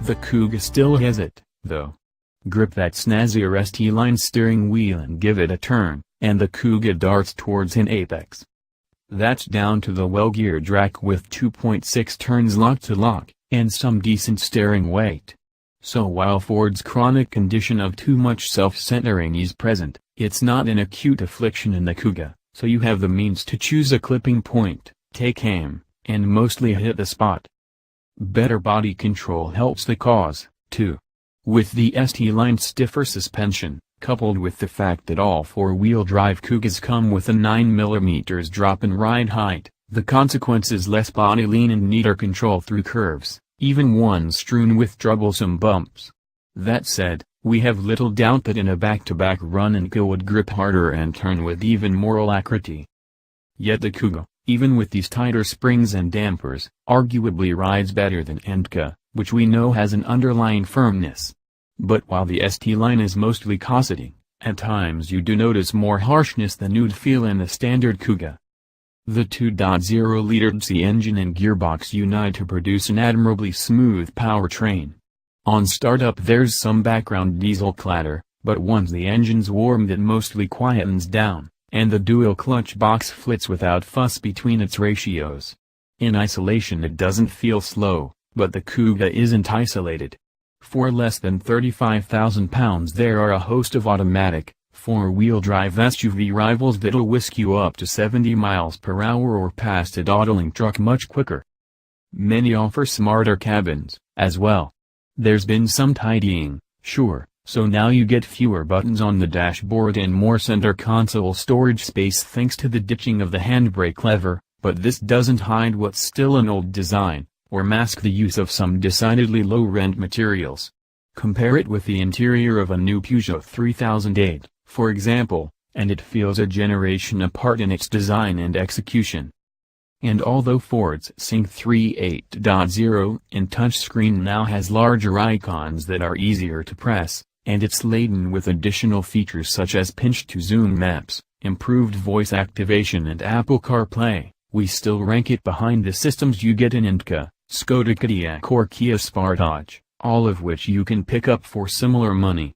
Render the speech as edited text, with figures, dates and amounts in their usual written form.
The Kuga still has it, though. Grip that snazzier ST-line steering wheel and give it a turn, and the Kuga darts towards an apex. That's down to the well-geared rack with 2.6 turns lock-to-lock, and some decent steering weight. So while Ford's chronic condition of too much self-centering is present, it's not an acute affliction in the Kuga, so you have the means to choose a clipping point, take aim, and mostly hit the spot. Better body control helps the cause, too. With the ST-line stiffer suspension, coupled with the fact that all four-wheel drive Kugas come with a 9mm drop in ride height, the consequence is less body lean and neater control through curves, even ones strewn with troublesome bumps. That said, we have little doubt that in a back-to-back run Ateca would grip harder and turn with even more alacrity. Yet the Kuga, even with these tighter springs and dampers, arguably rides better than Ateca, which we know has an underlying firmness. But while the ST-line is mostly cosseting, at times you do notice more harshness than you'd feel in the standard Kuga. The 2.0-liter C engine and gearbox unite to produce an admirably smooth powertrain. On startup there's some background diesel clatter, but once the engine's warmed it mostly quietens down, and the dual clutch box flits without fuss between its ratios. In isolation it doesn't feel slow, but the Kuga isn't isolated. For less than £35,000 there are a host of automatic, four-wheel drive SUV rivals that'll whisk you up to 70 miles per hour or past a dawdling truck much quicker. Many offer smarter cabins, as well. There's been some tidying, sure, so now you get fewer buttons on the dashboard and more center console storage space thanks to the ditching of the handbrake lever, but this doesn't hide what's still an old design, or mask the use of some decidedly low-rent materials. Compare it with the interior of a new Peugeot 3008, for example, and it feels a generation apart in its design and execution. And although Ford's Sync 3 8.0 in touchscreen now has larger icons that are easier to press, and it's laden with additional features such as pinch-to-zoom maps, improved voice activation and Apple CarPlay, we still rank it behind the systems you get in Ateca, Skoda Kodiaq or Kia Sportage, all of which you can pick up for similar money.